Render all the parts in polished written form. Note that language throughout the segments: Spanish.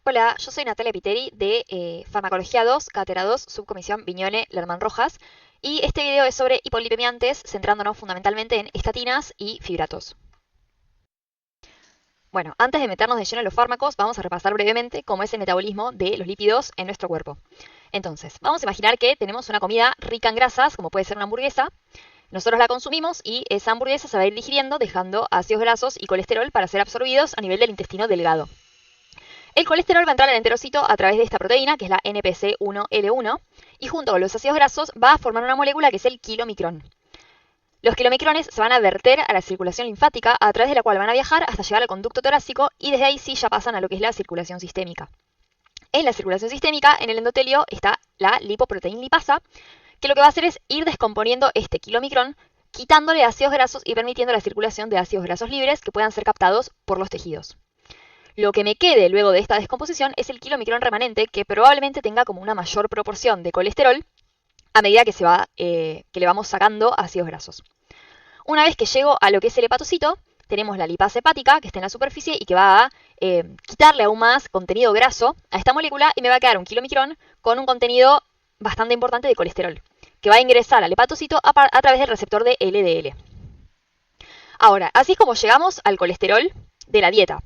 Hola, yo soy Natalia Piteri de Farmacología 2, Cátedra 2, Subcomisión Viñone Lerman Rojas, y este video es sobre hipolipemiantes, centrándonos fundamentalmente en estatinas y fibratos. Bueno, antes de meternos de lleno en los fármacos, vamos a repasar brevemente cómo es el metabolismo de los lípidos en nuestro cuerpo. Entonces, vamos a imaginar que tenemos una comida rica en grasas, como puede ser una hamburguesa. Nosotros la consumimos y esa hamburguesa se va a ir digiriendo, dejando ácidos grasos y colesterol para ser absorbidos a nivel del intestino delgado. El colesterol va a entrar al enterocito a través de esta proteína, que es la NPC1L1, y junto con los ácidos grasos va a formar una molécula que es el kilomicrón. Los kilomicrones se van a verter a la circulación linfática, a través de la cual van a viajar hasta llegar al conducto torácico, y desde ahí sí ya pasan a lo que es la circulación sistémica. En la circulación sistémica, en el endotelio, está la lipoproteína lipasa, que lo que va a hacer es ir descomponiendo este kilomicrón, quitándole ácidos grasos y permitiendo la circulación de ácidos grasos libres que puedan ser captados por los tejidos. Lo que me quede luego de esta descomposición es el kilomicrón remanente, que probablemente tenga como una mayor proporción de colesterol a medida que le vamos sacando ácidos grasos. Una vez que llego a lo que es el hepatocito, tenemos la lipasa hepática, que está en la superficie y que va a quitarle aún más contenido graso a esta molécula, y me va a quedar un kilomicrón con un contenido bastante importante de colesterol, que va a ingresar al hepatocito a través del receptor de LDL. Ahora, así es como llegamos al colesterol de la dieta.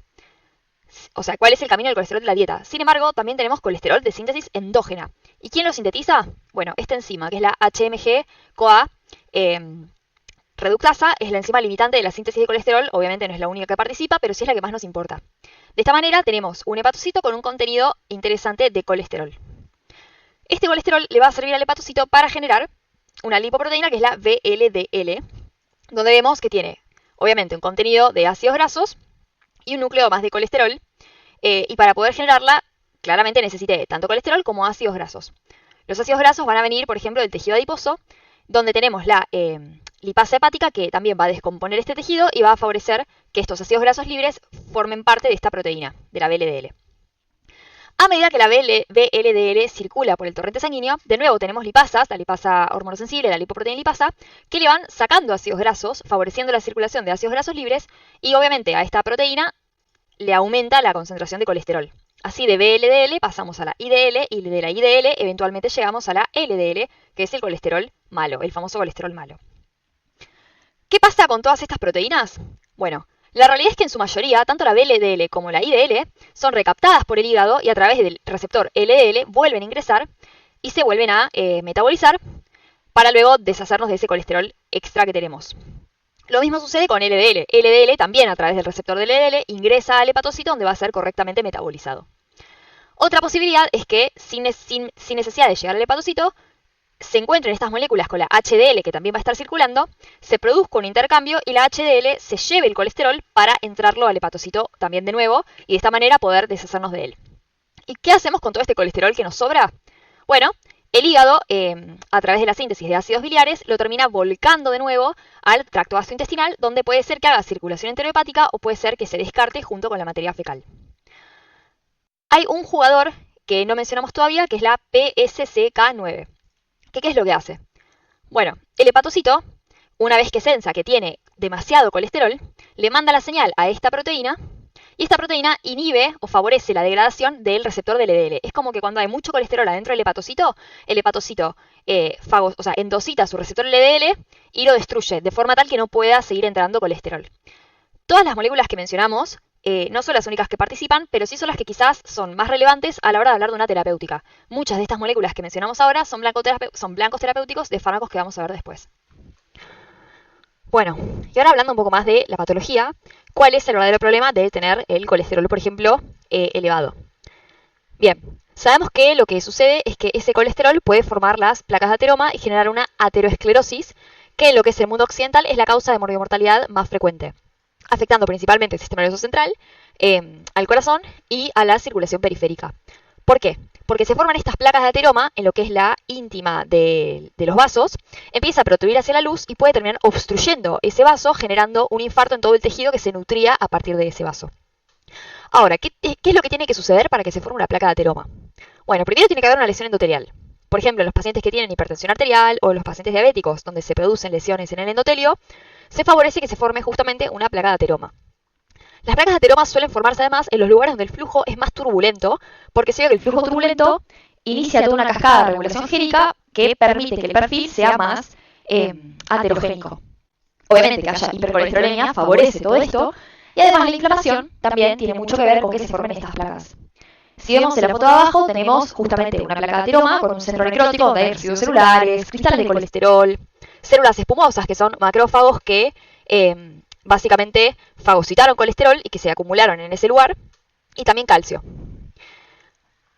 O sea, ¿cuál es el camino del colesterol de la dieta? Sin embargo, también tenemos colesterol de síntesis endógena. ¿Y quién lo sintetiza? Bueno, esta enzima, que es la HMG-CoA reductasa, es la enzima limitante de la síntesis de colesterol. Obviamente no es la única que participa, pero sí es la que más nos importa. De esta manera tenemos un hepatocito con un contenido interesante de colesterol. Este colesterol le va a servir al hepatocito para generar una lipoproteína que es la VLDL, donde vemos que tiene, obviamente, un contenido de ácidos grasos y un núcleo más de colesterol, y para poder generarla, claramente necesite tanto colesterol como ácidos grasos. Los ácidos grasos van a venir, por ejemplo, del tejido adiposo, donde tenemos la lipasa hepática, que también va a descomponer este tejido y va a favorecer que estos ácidos grasos libres formen parte de esta proteína, de la VLDL. A medida que la VLDL circula por el torrente sanguíneo, de nuevo tenemos lipasas, la lipasa hormonosensible, la lipoproteína lipasa, que le van sacando ácidos grasos, favoreciendo la circulación de ácidos grasos libres, y obviamente a esta proteína le aumenta la concentración de colesterol. Así de VLDL pasamos a la IDL, y de la IDL eventualmente llegamos a la LDL, que es el colesterol malo, el famoso colesterol malo. ¿Qué pasa con todas estas proteínas? Bueno, la realidad es que en su mayoría, tanto la VLDL como la IDL son recaptadas por el hígado y a través del receptor LDL vuelven a ingresar y se vuelven a metabolizar para luego deshacernos de ese colesterol extra que tenemos. Lo mismo sucede con LDL. LDL también a través del receptor de LDL ingresa al hepatocito, donde va a ser correctamente metabolizado. Otra posibilidad es que sin necesidad de llegar al hepatocito, se encuentren estas moléculas con la HDL, que también va a estar circulando, se produzca un intercambio y la HDL se lleve el colesterol para entrarlo al hepatocito también de nuevo, y de esta manera poder deshacernos de él. ¿Y qué hacemos con todo este colesterol que nos sobra? Bueno, el hígado, a través de la síntesis de ácidos biliares, lo termina volcando de nuevo al tracto gastrointestinal, donde puede ser que haga circulación enterohepática o puede ser que se descarte junto con la materia fecal. Hay un jugador que no mencionamos todavía, que es la PSCK9. ¿Qué es lo que hace? Bueno, el hepatocito, una vez que sensa que tiene demasiado colesterol, le manda la señal a esta proteína, y esta proteína inhibe o favorece la degradación del receptor del LDL. Es como que cuando hay mucho colesterol adentro del hepatocito, el hepatocito endocita su receptor LDL y lo destruye, de forma tal que no pueda seguir entrando colesterol. Todas las moléculas que mencionamos no son las únicas que participan, pero sí son las que quizás son más relevantes a la hora de hablar de una terapéutica. Muchas de estas moléculas que mencionamos ahora son blancos terapéuticos de fármacos que vamos a ver después. Bueno, y ahora hablando un poco más de la patología, ¿cuál es el verdadero problema de tener el colesterol, por ejemplo, elevado? Bien, sabemos que lo que sucede es que ese colesterol puede formar las placas de ateroma y generar una ateroesclerosis, que en lo que es el mundo occidental es la causa de morbimortalidad más frecuente, afectando principalmente el sistema nervioso central, al corazón y a la circulación periférica. ¿Por qué? Porque se forman estas placas de ateroma en lo que es la íntima de los vasos, empieza a protruir hacia la luz y puede terminar obstruyendo ese vaso, generando un infarto en todo el tejido que se nutría a partir de ese vaso. Ahora, ¿qué es lo que tiene que suceder para que se forme una placa de ateroma? Bueno, primero tiene que haber una lesión endotelial. Por ejemplo, en los pacientes que tienen hipertensión arterial o los pacientes diabéticos, donde se producen lesiones en el endotelio, se favorece que se forme justamente una placa de ateroma. Las placas de ateroma suelen formarse además en los lugares donde el flujo es más turbulento, porque se ve que el flujo turbulento inicia toda una cascada de regulación génica que permite que el perfil sea más aterogénico. Obviamente que haya hipercolesterolemia favorece todo esto, y además la inflamación también tiene mucho que ver con que se formen estas placas. Si vemos en la foto de abajo, tenemos justamente una placa de ateroma con un centro necrótico donde hay residuos celulares, cristales de colesterol, células espumosas, que son macrófagos que básicamente fagocitaron colesterol y que se acumularon en ese lugar, y también calcio.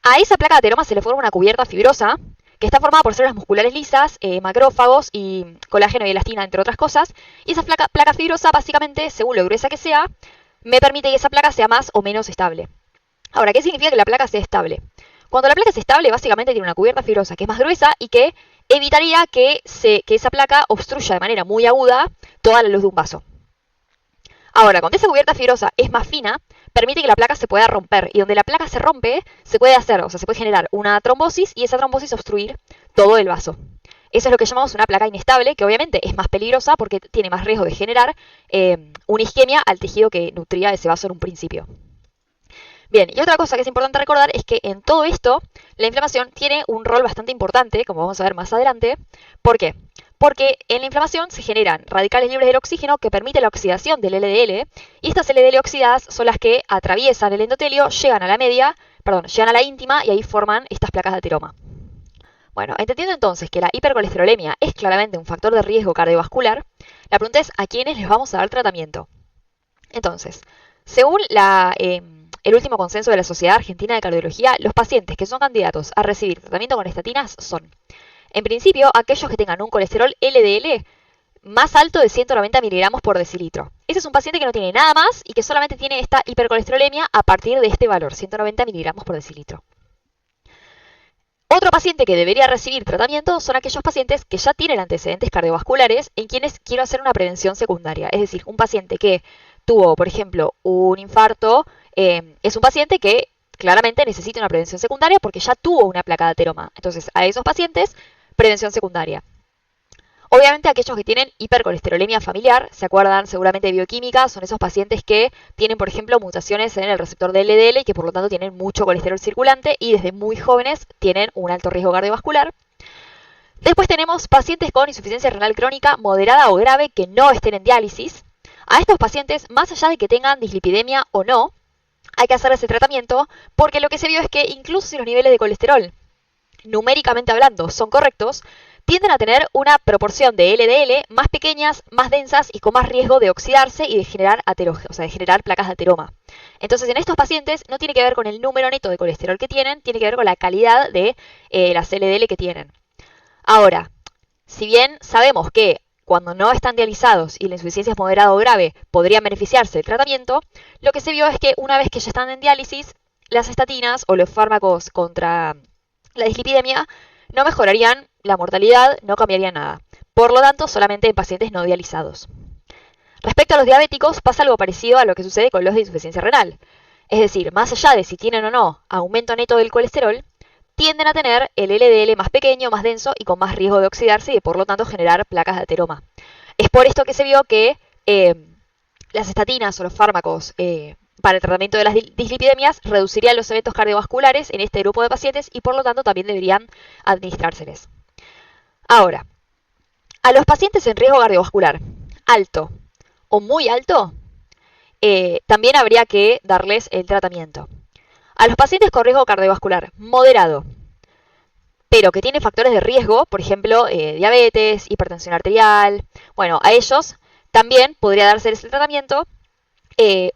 A esa placa de ateroma se le forma una cubierta fibrosa, que está formada por células musculares lisas, macrófagos y colágeno y elastina, entre otras cosas, y esa placa fibrosa, básicamente, según lo gruesa que sea, me permite que esa placa sea más o menos estable. Ahora, ¿qué significa que la placa sea estable? Cuando la placa es estable, básicamente tiene una cubierta fibrosa que es más gruesa y que evitaría que esa placa obstruya de manera muy aguda toda la luz de un vaso. Ahora, cuando esa cubierta fibrosa es más fina, permite que la placa se pueda romper. Y donde la placa se rompe, se puede generar una trombosis y esa trombosis obstruir todo el vaso. Eso es lo que llamamos una placa inestable, que obviamente es más peligrosa porque tiene más riesgo de generar una isquemia al tejido que nutría ese vaso en un principio. Bien, y otra cosa que es importante recordar es que en todo esto, la inflamación tiene un rol bastante importante, como vamos a ver más adelante. ¿Por qué? Porque en la inflamación se generan radicales libres del oxígeno que permiten la oxidación del LDL, y estas LDL oxidadas son las que atraviesan el endotelio, llegan a la íntima y ahí forman estas placas de ateroma. Bueno, entendiendo entonces que la hipercolesterolemia es claramente un factor de riesgo cardiovascular, la pregunta es ¿a quiénes les vamos a dar tratamiento? Entonces, según el último consenso de la Sociedad Argentina de Cardiología, los pacientes que son candidatos a recibir tratamiento con estatinas son, en principio, aquellos que tengan un colesterol LDL más alto de 190 miligramos por decilitro. Ese es un paciente que no tiene nada más y que solamente tiene esta hipercolesterolemia a partir de este valor, 190 miligramos por decilitro. Otro paciente que debería recibir tratamiento son aquellos pacientes que ya tienen antecedentes cardiovasculares en quienes quiero hacer una prevención secundaria. Es decir, un paciente que tuvo, por ejemplo, un infarto, es un paciente que claramente necesita una prevención secundaria porque ya tuvo una placa de ateroma. Entonces, a esos pacientes, prevención secundaria. Obviamente aquellos que tienen hipercolesterolemia familiar, se acuerdan seguramente de bioquímica, son esos pacientes que tienen, por ejemplo, mutaciones en el receptor de LDL y que por lo tanto tienen mucho colesterol circulante y desde muy jóvenes tienen un alto riesgo cardiovascular. Después tenemos pacientes con insuficiencia renal crónica moderada o grave que no estén en diálisis. A estos pacientes, más allá de que tengan dislipidemia o no, hay que hacer ese tratamiento porque lo que se vio es que incluso si los niveles de colesterol, numéricamente hablando, son correctos, tienden a tener una proporción de LDL más pequeñas, más densas y con más riesgo de oxidarse y de generar de generar placas de ateroma. Entonces, en estos pacientes no tiene que ver con el número neto de colesterol que tienen, tiene que ver con la calidad de las LDL que tienen. Ahora, si bien sabemos que cuando no están dializados y la insuficiencia es moderada o grave, podrían beneficiarse del tratamiento, lo que se vio es que una vez que ya están en diálisis, las estatinas o los fármacos contra la dislipidemia no mejorarían la mortalidad, no cambiaría nada. Por lo tanto, solamente en pacientes no dializados. Respecto a los diabéticos, pasa algo parecido a lo que sucede con los de insuficiencia renal. Es decir, más allá de si tienen o no aumento neto del colesterol, tienden a tener el LDL más pequeño, más denso y con más riesgo de oxidarse y por lo tanto generar placas de ateroma. Es por esto que se vio que las estatinas o los fármacos para el tratamiento de las dislipidemias reducirían los eventos cardiovasculares en este grupo de pacientes y por lo tanto también deberían administrárseles. Ahora, a los pacientes en riesgo cardiovascular alto o muy alto, también habría que darles el tratamiento. A los pacientes con riesgo cardiovascular moderado, pero que tienen factores de riesgo, por ejemplo, diabetes, hipertensión arterial, bueno, a ellos también podría dárseles el tratamiento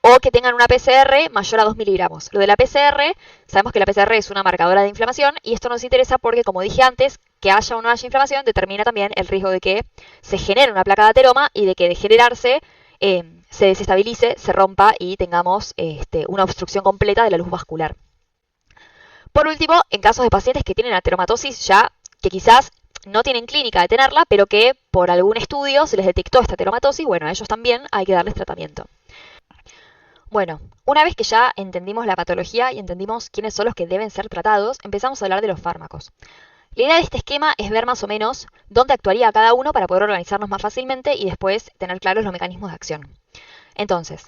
o que tengan una PCR mayor a 2 miligramos. Lo de la PCR, sabemos que la PCR es una marcadora de inflamación y esto nos interesa porque, como dije antes, que haya o no haya inflamación determina también el riesgo de que se genere una placa de ateroma y de que de generarse se desestabilice, se rompa y tengamos una obstrucción completa de la luz vascular. Por último, en casos de pacientes que tienen ateromatosis ya, que quizás no tienen clínica de tenerla, pero que por algún estudio se les detectó esta ateromatosis, bueno, a ellos también hay que darles tratamiento. Bueno, una vez que ya entendimos la patología y entendimos quiénes son los que deben ser tratados, empezamos a hablar de los fármacos. La idea de este esquema es ver más o menos dónde actuaría cada uno para poder organizarnos más fácilmente y después tener claros los mecanismos de acción. Entonces,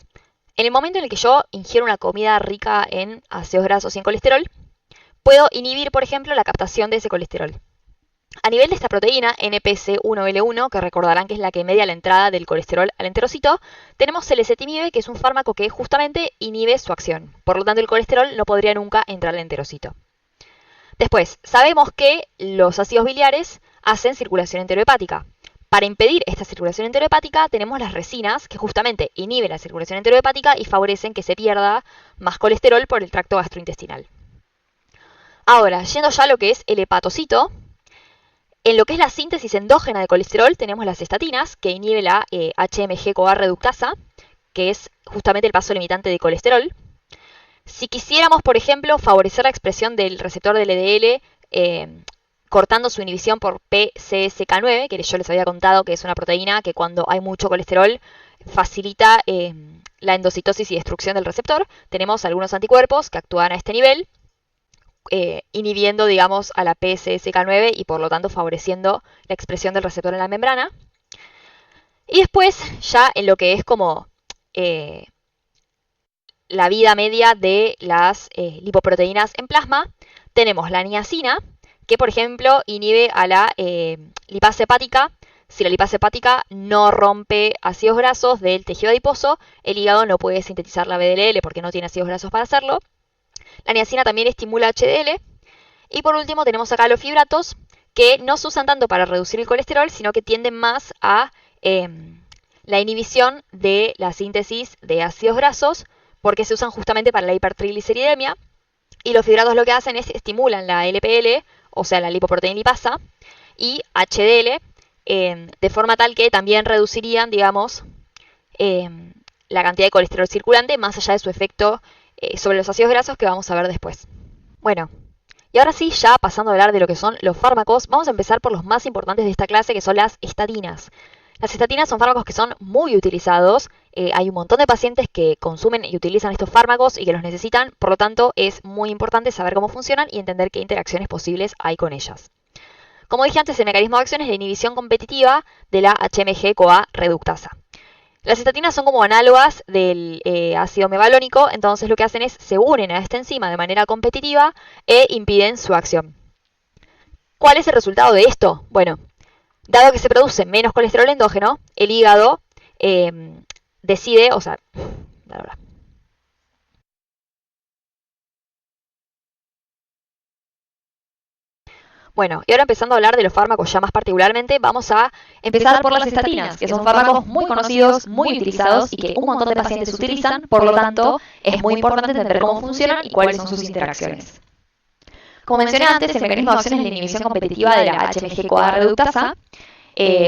En el momento en el que yo ingiero una comida rica en ácidos grasos y en colesterol, puedo inhibir, por ejemplo, la captación de ese colesterol. A nivel de esta proteína, NPC1L1, que recordarán que es la que media la entrada del colesterol al enterocito, tenemos el ezetimibe, que es un fármaco que justamente inhibe su acción. Por lo tanto, el colesterol no podría nunca entrar al enterocito. Después, sabemos que los ácidos biliares hacen circulación enterohepática. Para impedir esta circulación enterohepática tenemos las resinas, que justamente inhiben la circulación enterohepática y favorecen que se pierda más colesterol por el tracto gastrointestinal. Ahora, yendo ya a lo que es el hepatocito, en lo que es la síntesis endógena de colesterol tenemos las estatinas, que inhibe la HMG-CoA reductasa, que es justamente el paso limitante de colesterol. Si quisiéramos, por ejemplo, favorecer la expresión del receptor del LDL, cortando su inhibición por PCSK9, que yo les había contado que es una proteína que cuando hay mucho colesterol facilita la endocitosis y destrucción del receptor, tenemos algunos anticuerpos que actúan a este nivel, inhibiendo, digamos, a la PCSK9 y por lo tanto favoreciendo la expresión del receptor en la membrana. Y después, ya en lo que es como la vida media de las lipoproteínas en plasma, tenemos la niacina, que por ejemplo inhibe a la lipasa hepática. Si la lipasa hepática no rompe ácidos grasos del tejido adiposo, el hígado no puede sintetizar la VDLL porque no tiene ácidos grasos para hacerlo. La niacina también estimula HDL. Y por último tenemos acá los fibratos, que no se usan tanto para reducir el colesterol, sino que tienden más a la inhibición de la síntesis de ácidos grasos, porque se usan justamente para la hipertrigliceridemia. Y los fibratos lo que hacen es estimulan la LPL, o sea, la lipoproteína lipasa, y HDL, de forma tal que también reducirían, digamos, la cantidad de colesterol circulante, más allá de su efecto sobre los ácidos grasos que vamos a ver después. Bueno, y ahora sí, ya pasando a hablar de lo que son los fármacos, vamos a empezar por los más importantes de esta clase, que son las estatinas. Las estatinas son fármacos que son muy utilizados, hay un montón de pacientes que consumen y utilizan estos fármacos y que los necesitan, por lo tanto es muy importante saber cómo funcionan y entender qué interacciones posibles hay con ellas. Como dije antes, el mecanismo de acción es la inhibición competitiva de la HMG-CoA reductasa. Las estatinas son como análogas del ácido mevalónico, entonces lo que hacen es se unen a esta enzima de manera competitiva e impiden su acción. ¿Cuál es el resultado de esto? Bueno, dado que se produce menos colesterol endógeno, el hígado decide, Bueno, y ahora empezando a hablar de los fármacos ya más particularmente, vamos a empezar por las estatinas, que son fármacos muy conocidos, muy utilizados y que un montón de pacientes utilizan, por lo tanto, es muy importante entender cómo funcionan y cuáles son sus interacciones. Como mencioné antes, el mecanismo de acción es la inhibición competitiva de la HMG-CoA reductasa.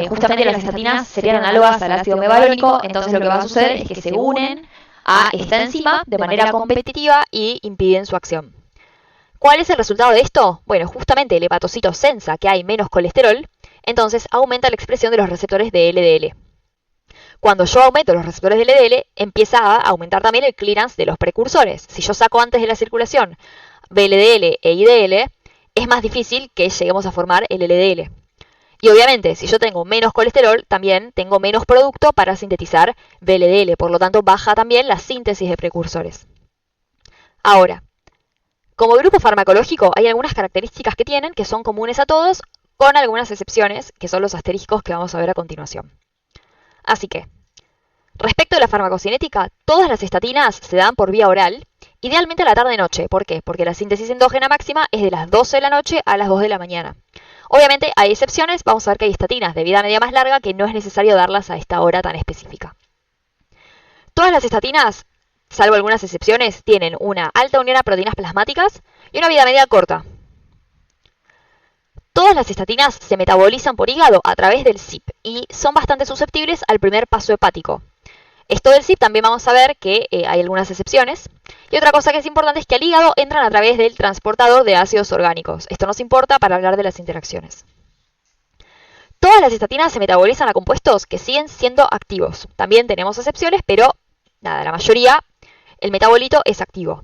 Justamente las estatinas serían análogas al ácido mevalónico, entonces lo que va a suceder es que se unen a esta enzima de manera competitiva y impiden su acción. ¿Cuál es el resultado de esto? Bueno, justamente el hepatocito sensa que hay menos colesterol, entonces aumenta la expresión de los receptores de LDL. Cuando yo aumento los receptores de LDL, empieza a aumentar también el clearance de los precursores. Si yo saco antes de la circulación VLDL e IDL, es más difícil que lleguemos a formar el LDL. Y obviamente, si yo tengo menos colesterol, también tengo menos producto para sintetizar VLDL, por lo tanto baja también la síntesis de precursores. Ahora, como grupo farmacológico hay algunas características que tienen que son comunes a todos, con algunas excepciones, que son los asteriscos que vamos a ver a continuación. Así que, respecto a la farmacocinética, todas las estatinas se dan por vía oral, idealmente a la tarde-noche. ¿Por qué? Porque la síntesis endógena máxima es de las 12 de la noche a las 2 de la mañana. Obviamente hay excepciones, vamos a ver que hay estatinas de vida media más larga que no es necesario darlas a esta hora tan específica. Todas las estatinas, salvo algunas excepciones, tienen una alta unión a proteínas plasmáticas y una vida media corta. Todas las estatinas se metabolizan por hígado a través del CYP y son bastante susceptibles al primer paso hepático. Esto del CYP también vamos a ver que hay algunas excepciones. Y otra cosa que es importante es que al hígado entran a través del transportador de ácidos orgánicos. Esto nos importa para hablar de las interacciones. Todas las estatinas se metabolizan a compuestos que siguen siendo activos. También tenemos excepciones, pero nada, la mayoría, el metabolito es activo.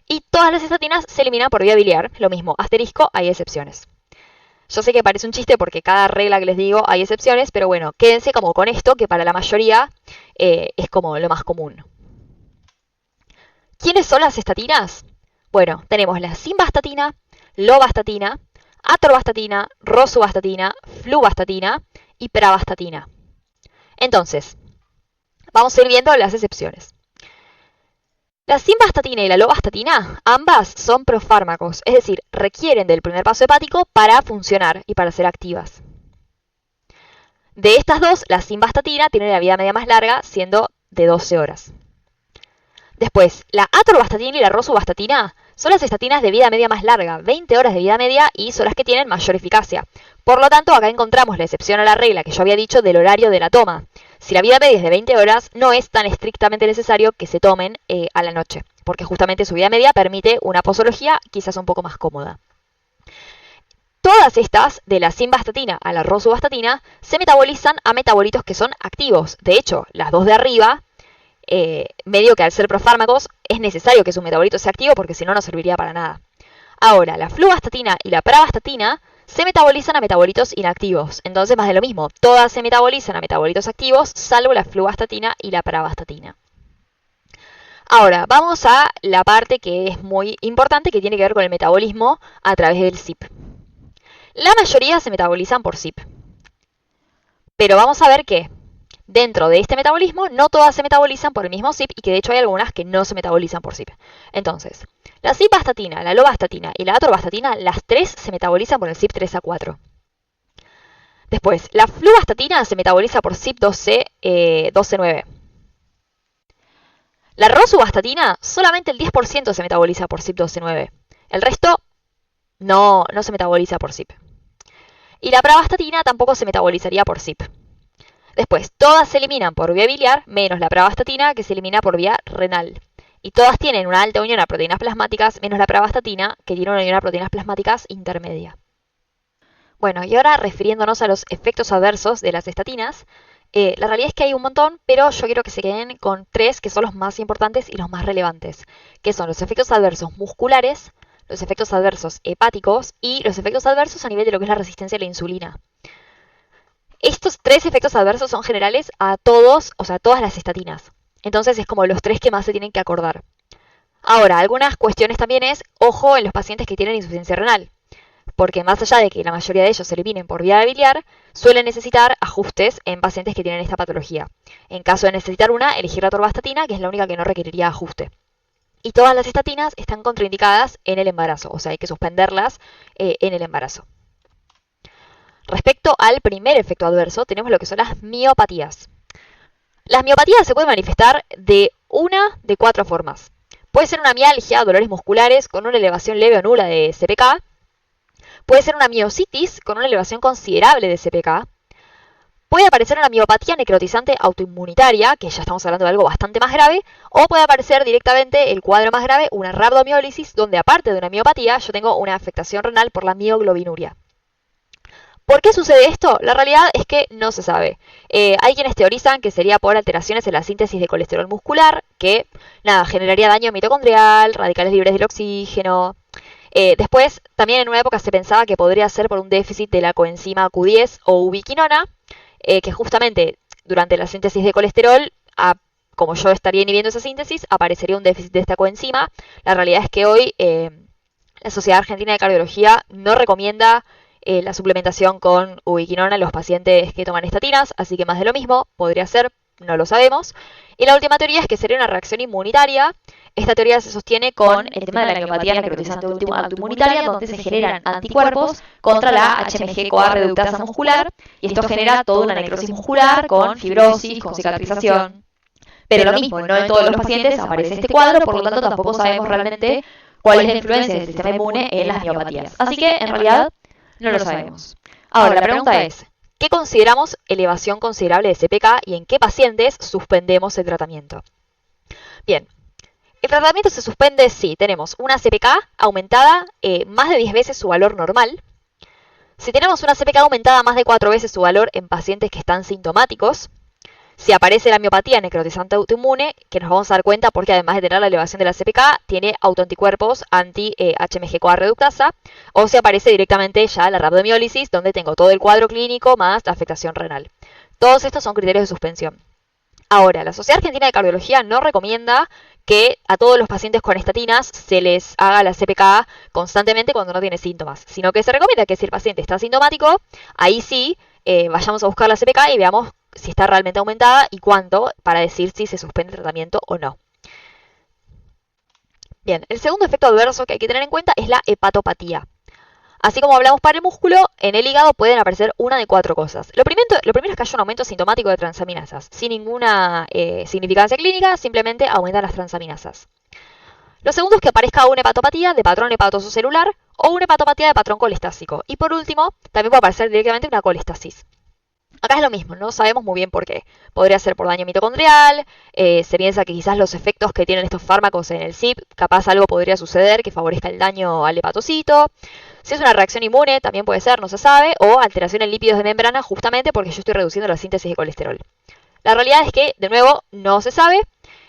Y todas las estatinas se eliminan por vía biliar. Lo mismo, asterisco, hay excepciones. Yo sé que parece un chiste porque cada regla que les digo hay excepciones, pero bueno, quédense como con esto, que para la mayoría es como lo más común. ¿Quiénes son las estatinas? Bueno, tenemos la simvastatina, lovastatina, atorvastatina, rosuvastatina, fluvastatina y pravastatina. Entonces, vamos a ir viendo las excepciones. La simvastatina y la lovastatina, ambas son profármacos, es decir, requieren del primer paso hepático para funcionar y para ser activas. De estas dos, la simvastatina tiene la vida media más larga, siendo de 12 horas. Después, la atorvastatina y la rosuvastatina son las estatinas de vida media más larga, 20 horas de vida media, y son las que tienen mayor eficacia. Por lo tanto, acá encontramos la excepción a la regla que yo había dicho del horario de la toma. Si la vida media es de 20 horas, no es tan estrictamente necesario que se tomen a la noche, porque justamente su vida media permite una posología quizás un poco más cómoda. Todas estas, de la simvastatina a la rosuvastatina, se metabolizan a metabolitos que son activos. De hecho, las dos de arriba, medio que al ser profármacos, es necesario que su metabolito sea activo porque si no, no serviría para nada. Ahora, la fluvastatina y la pravastatina se metabolizan a metabolitos inactivos. Entonces, más de lo mismo, todas se metabolizan a metabolitos activos, salvo la fluvastatina y la pravastatina. Ahora, vamos a la parte que es muy importante, que tiene que ver con el metabolismo a través del CYP. La mayoría se metabolizan por CYP. Pero vamos a ver que dentro de este metabolismo no todas se metabolizan por el mismo CYP y que de hecho hay algunas que no se metabolizan por CYP. Entonces, la simvastatina, la lovastatina y la atorvastatina, las tres se metabolizan por el CYP 3A4. Después, la fluvastatina se metaboliza por CYP 12-9. La rosuvastatina, solamente el 10% se metaboliza por CYP 12-9. El resto no se metaboliza por CYP. Y la pravastatina tampoco se metabolizaría por CYP. Después, todas se eliminan por vía biliar, menos la pravastatina, que se elimina por vía renal. Y todas tienen una alta unión a proteínas plasmáticas, menos la pravastatina, que tiene una unión a proteínas plasmáticas intermedia. Bueno, y ahora refiriéndonos a los efectos adversos de las estatinas, la realidad es que hay un montón, pero yo quiero que se queden con tres que son los más importantes y los más relevantes, que son los efectos adversos musculares, los efectos adversos hepáticos y los efectos adversos a nivel de lo que es la resistencia a la insulina. Estos tres efectos adversos son generales a todas las estatinas. Entonces es como los tres que más se tienen que acordar. Ahora, algunas cuestiones también es, ojo en los pacientes que tienen insuficiencia renal, porque más allá de que la mayoría de ellos se eliminen por vía biliar, suelen necesitar ajustes en pacientes que tienen esta patología. En caso de necesitar una, elegir la atorvastatina, que es la única que no requeriría ajuste. Y todas las estatinas están contraindicadas en el embarazo, o sea, hay que suspenderlas en el embarazo. Respecto al primer efecto adverso, tenemos lo que son las miopatías. Las miopatías se pueden manifestar de una de cuatro formas. Puede ser una mialgia, dolores musculares con una elevación leve o nula de CPK. Puede ser una miositis con una elevación considerable de CPK. Puede aparecer una miopatía necrotizante autoinmunitaria, que ya estamos hablando de algo bastante más grave, o puede aparecer directamente el cuadro más grave, una rhabdomiólisis, donde aparte de una miopatía, yo tengo una afectación renal por la mioglobinuria. ¿Por qué sucede esto? La realidad es que no se sabe. Hay quienes teorizan que sería por alteraciones en la síntesis de colesterol muscular, que generaría daño mitocondrial, radicales libres del oxígeno. Después, también en una época se pensaba que podría ser por un déficit de la coenzima Q10 o ubiquinona, que justamente durante la síntesis de colesterol, como yo estaría inhibiendo esa síntesis, aparecería un déficit de esta coenzima. La realidad es que hoy la Sociedad Argentina de Cardiología no recomienda la suplementación con ubiquinona en los pacientes que toman estatinas, así que más de lo mismo, podría ser, no lo sabemos. Y la última teoría es que sería una reacción inmunitaria. Esta teoría se sostiene con el tema de la miopatía necrotizante autoinmunitaria, donde se generan anticuerpos contra la HMG-CoA reductasa muscular, y esto genera toda una necrosis muscular con fibrosis, con cicatrización. Pero lo mismo, no en todos los pacientes aparece este cuadro, por lo tanto tampoco sabemos realmente cuál es la influencia del sistema inmune en las miopatías. Así que, en realidad, no lo sabemos. Ahora, la pregunta es, ¿qué consideramos elevación considerable de CPK y en qué pacientes suspendemos el tratamiento? Bien, el tratamiento se suspende si tenemos una CPK aumentada más de 10 veces su valor normal, si tenemos una CPK aumentada más de 4 veces su valor en pacientes que están sintomáticos, si aparece la miopatía necrotizante autoinmune, que nos vamos a dar cuenta porque además de tener la elevación de la CPK, tiene autoanticuerpos anti-HMG-CoA reductasa, o si aparece directamente ya la rhabdomiólisis, donde tengo todo el cuadro clínico más la afectación renal. Todos estos son criterios de suspensión. Ahora, la Sociedad Argentina de Cardiología no recomienda que a todos los pacientes con estatinas se les haga la CPK constantemente cuando no tiene síntomas, sino que se recomienda que si el paciente está asintomático, ahí sí vayamos a buscar la CPK y veamos si está realmente aumentada y cuánto para decir si se suspende el tratamiento o no. Bien, el segundo efecto adverso que hay que tener en cuenta es la hepatopatía. Así como hablamos para el músculo, en el hígado pueden aparecer una de 4 cosas. Lo primero es que haya un aumento sintomático de transaminasas, sin ninguna significancia clínica, simplemente aumentan las transaminasas. Lo segundo es que aparezca una hepatopatía de patrón hepatocelular o una hepatopatía de patrón colestásico. Y por último, también puede aparecer directamente una colestasis. Acá es lo mismo, no sabemos muy bien por qué. Podría ser por daño mitocondrial, se piensa que quizás los efectos que tienen estos fármacos en el CIP, capaz algo podría suceder que favorezca el daño al hepatocito. Si es una reacción inmune, también puede ser, no se sabe, o alteración en lípidos de membrana justamente porque yo estoy reduciendo la síntesis de colesterol. La realidad es que, de nuevo, no se sabe,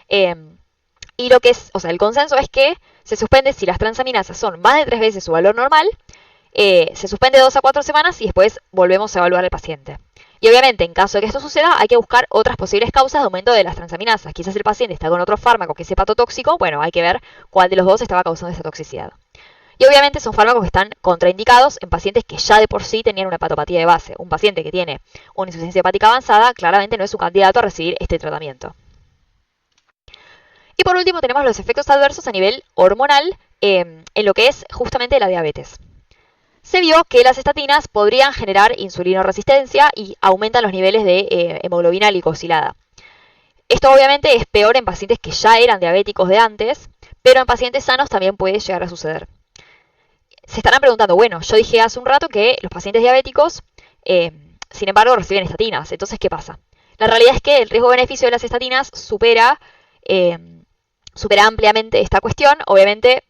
y lo que es, o sea, el consenso es que se suspende si las transaminasas son más de 3 veces su valor normal, se suspende 2 a 4 semanas y después volvemos a evaluar al paciente. Y obviamente, en caso de que esto suceda, hay que buscar otras posibles causas de aumento de las transaminasas. Quizás el paciente está con otro fármaco que es hepatotóxico, bueno, hay que ver cuál de los dos estaba causando esa toxicidad. Y obviamente son fármacos que están contraindicados en pacientes que ya de por sí tenían una hepatopatía de base. Un paciente que tiene una insuficiencia hepática avanzada claramente no es un candidato a recibir este tratamiento. Y por último tenemos los efectos adversos a nivel hormonal en lo que es justamente la diabetes. Se vio que las estatinas podrían generar insulinoresistencia y aumentan los niveles de hemoglobina glicosilada. Esto obviamente es peor en pacientes que ya eran diabéticos de antes, pero en pacientes sanos también puede llegar a suceder. Se estarán preguntando, bueno, yo dije hace un rato que los pacientes diabéticos, sin embargo, reciben estatinas. Entonces, ¿qué pasa? La realidad es que el riesgo-beneficio de las estatinas supera ampliamente esta cuestión. Obviamente,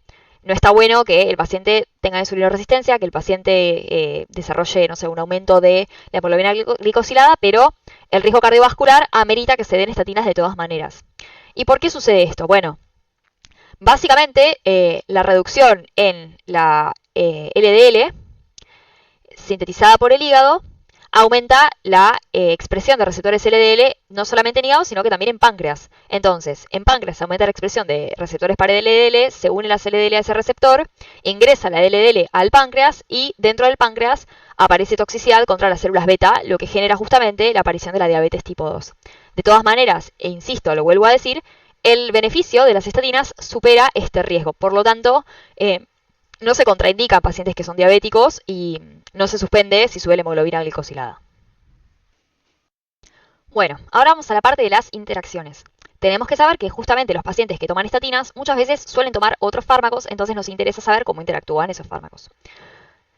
no está bueno que el paciente tenga insulinoresistencia, que el paciente desarrolle, no sé, un aumento de la hemoglobina glicosilada, pero el riesgo cardiovascular amerita que se den estatinas de todas maneras. ¿Y por qué sucede esto? Bueno, básicamente la reducción en la LDL sintetizada por el hígado aumenta la expresión de receptores LDL no solamente en hígado, sino que también en páncreas. Entonces, en páncreas aumenta la expresión de receptores para LDL, se une las LDL a ese receptor, ingresa la LDL al páncreas y dentro del páncreas aparece toxicidad contra las células beta, lo que genera justamente la aparición de la diabetes tipo 2. De todas maneras, e insisto, lo vuelvo a decir, el beneficio de las estatinas supera este riesgo. Por lo tanto, no se contraindica en pacientes que son diabéticos y no se suspende si sube la hemoglobina glicosilada. Bueno, ahora vamos a la parte de las interacciones. Tenemos que saber que justamente los pacientes que toman estatinas muchas veces suelen tomar otros fármacos, entonces nos interesa saber cómo interactúan esos fármacos.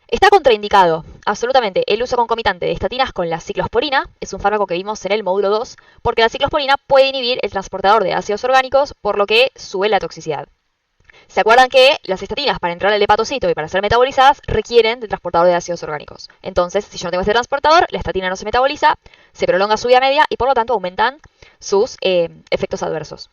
Está contraindicado absolutamente el uso concomitante de estatinas con la ciclosporina, es un fármaco que vimos en el módulo 2, porque la ciclosporina puede inhibir el transportador de ácidos orgánicos, por lo que sube la toxicidad. ¿Se acuerdan que las estatinas para entrar al hepatocito y para ser metabolizadas requieren del transportador de ácidos orgánicos? Entonces, si yo no tengo este transportador, la estatina no se metaboliza, se prolonga su vida media y por lo tanto aumentan sus efectos adversos.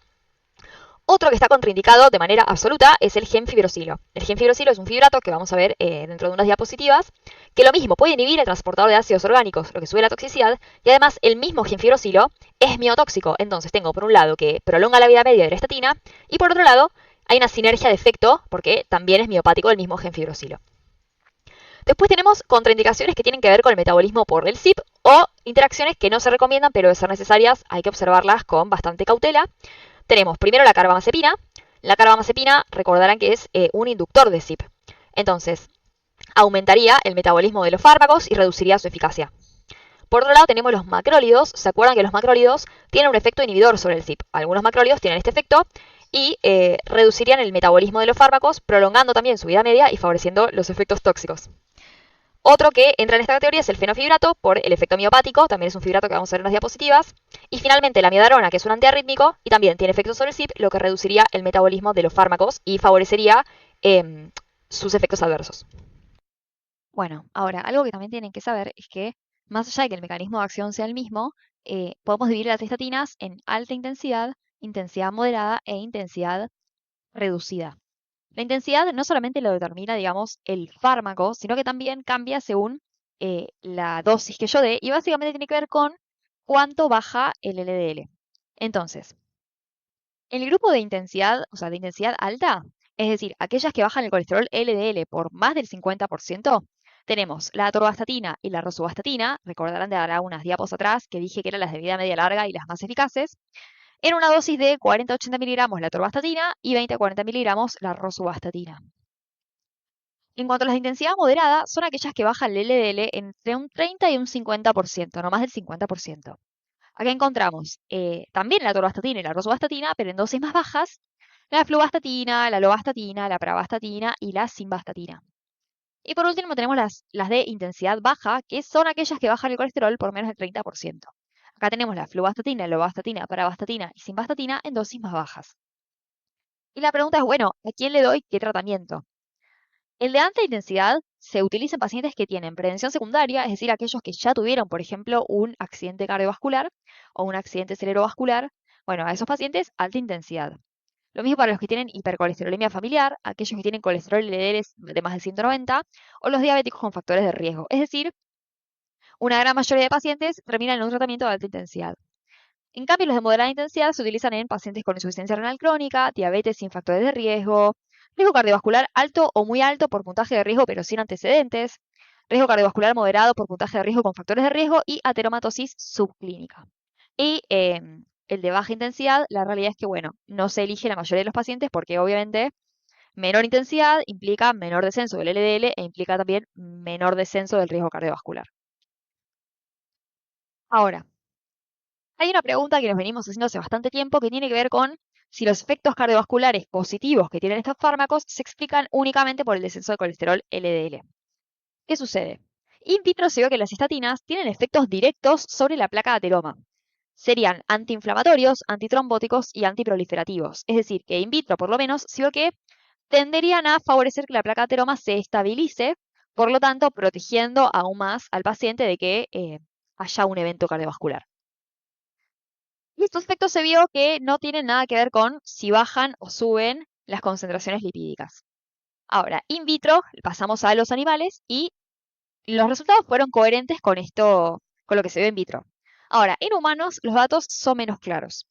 Otro que está contraindicado de manera absoluta es el gemfibrosilo. El gemfibrosilo es un fibrato que vamos a ver dentro de unas diapositivas, que lo mismo puede inhibir el transportador de ácidos orgánicos, lo que sube la toxicidad, y además el mismo gemfibrosilo es miotóxico. Entonces tengo por un lado que prolonga la vida media de la estatina y por otro lado hay una sinergia de efecto porque también es miopático el mismo gemfibrosilo. Después tenemos contraindicaciones que tienen que ver con el metabolismo por el CYP o interacciones que no se recomiendan, pero de ser necesarias hay que observarlas con bastante cautela. Tenemos primero la carbamazepina. La carbamazepina, recordarán que es un inductor de CYP. Entonces, aumentaría el metabolismo de los fármacos y reduciría su eficacia. Por otro lado tenemos los macrólidos. ¿Se acuerdan que los macrólidos tienen un efecto inhibidor sobre el CYP? Algunos macrólidos tienen este efecto y reducirían el metabolismo de los fármacos, prolongando también su vida media y favoreciendo los efectos tóxicos. Otro que entra en esta categoría es el fenofibrato por el efecto miopático, también es un fibrato que vamos a ver en las diapositivas. Y finalmente la miodarona, que es un antiarrítmico y también tiene efectos sobre el CYP, lo que reduciría el metabolismo de los fármacos y favorecería sus efectos adversos. Bueno, ahora, algo que también tienen que saber es que, más allá de que el mecanismo de acción sea el mismo, podemos dividir las estatinas en alta intensidad, intensidad moderada e intensidad reducida. La intensidad no solamente lo determina, digamos, el fármaco, sino que también cambia según la dosis que yo dé y básicamente tiene que ver con cuánto baja el LDL. Entonces, En el grupo de intensidad, o sea, de intensidad alta, es decir, aquellas que bajan el colesterol LDL por más del 50%, tenemos la atorvastatina y la rosuvastatina, recordarán de ahora unas diapos atrás que dije que eran las de vida media larga y las más eficaces, en una dosis de 40 a 80 miligramos la atorvastatina y 20 a 40 miligramos la rosuvastatina. En cuanto a las de intensidad moderada, son aquellas que bajan el LDL entre un 30 y un 50%, no más del 50%. Acá encontramos también la atorvastatina y la rosuvastatina, pero en dosis más bajas, la fluvastatina, la lovastatina, la pravastatina y la simvastatina. Y por último tenemos las de intensidad baja, que son aquellas que bajan el colesterol por menos del 30%. Acá tenemos la fluvastatina, lovastatina, pravastatina y simvastatina en dosis más bajas. Y la pregunta es, bueno, ¿a quién le doy qué tratamiento? El de alta intensidad se utiliza en pacientes que tienen prevención secundaria, es decir, aquellos que ya tuvieron, por ejemplo, un accidente cardiovascular o un accidente cerebrovascular. Bueno, a esos pacientes, alta intensidad. Lo mismo para los que tienen hipercolesterolemia familiar, aquellos que tienen colesterol LDL de más de 190, o los diabéticos con factores de riesgo. Es decir, una gran mayoría de pacientes terminan en un tratamiento de alta intensidad. En cambio, los de moderada intensidad se utilizan en pacientes con insuficiencia renal crónica, diabetes sin factores de riesgo cardiovascular alto o muy alto por puntaje de riesgo pero sin antecedentes, riesgo cardiovascular moderado por puntaje de riesgo con factores de riesgo y ateromatosis subclínica. Y el de baja intensidad, la realidad es que, bueno, no se elige la mayoría de los pacientes porque obviamente menor intensidad implica menor descenso del LDL e implica también menor descenso del riesgo cardiovascular. Ahora, hay una pregunta que nos venimos haciendo hace bastante tiempo que tiene que ver con si los efectos cardiovasculares positivos que tienen estos fármacos se explican únicamente por el descenso de colesterol LDL. ¿Qué sucede? In vitro se vio que las estatinas tienen efectos directos sobre la placa de ateroma. Serían antiinflamatorios, antitrombóticos y antiproliferativos. Es decir, que in vitro por lo menos se vio que tenderían a favorecer que la placa de ateroma se estabilice, por lo tanto protegiendo aún más al paciente de que haya un evento cardiovascular. Y estos efectos se vio que no tienen nada que ver con si bajan o suben las concentraciones lipídicas. Ahora, in vitro, pasamos a los animales y los resultados fueron coherentes con esto, con lo que se vio in vitro. Ahora, en humanos los datos son menos claros.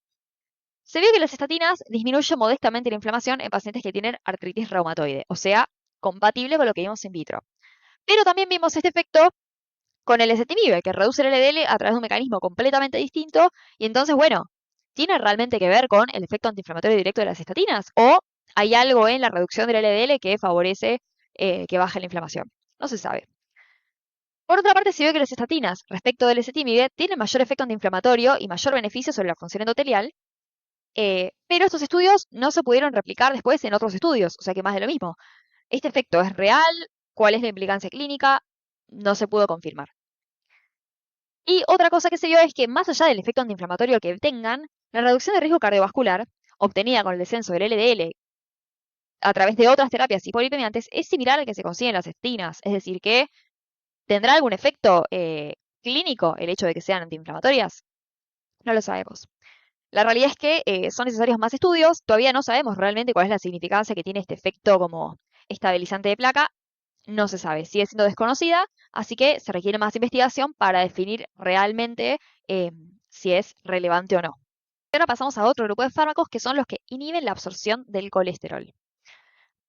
Se vio que las estatinas disminuyen modestamente la inflamación en pacientes que tienen artritis reumatoide, o sea, compatible con lo que vimos in vitro. Pero también vimos este efecto con el ezetimibe, que reduce el LDL a través de un mecanismo completamente distinto, y entonces, bueno, ¿tiene realmente que ver con el efecto antiinflamatorio directo de las estatinas? ¿O hay algo en la reducción del LDL que favorece que baje la inflamación? No se sabe. Por otra parte, se ve que las estatinas, respecto del ezetimibe, tienen mayor efecto antiinflamatorio y mayor beneficio sobre la función endotelial, pero estos estudios no se pudieron replicar después en otros estudios, o sea que más de lo mismo. ¿Este efecto es real? ¿Cuál es la implicancia clínica? No se pudo confirmar. Y otra cosa que se vio es que más allá del efecto antiinflamatorio que tengan, la reducción de riesgo cardiovascular obtenida con el descenso del LDL a través de otras terapias hipolipemiantes es similar al que se consigue en las estatinas, es decir, que ¿tendrá algún efecto clínico el hecho de que sean antiinflamatorias? No lo sabemos. La realidad es que son necesarios más estudios, todavía no sabemos realmente cuál es la significancia que tiene este efecto como estabilizante de placa, no se sabe, sigue siendo desconocida, así que se requiere más investigación para definir realmente si es relevante o no. Ahora pasamos a otro grupo de fármacos que son los que inhiben la absorción del colesterol.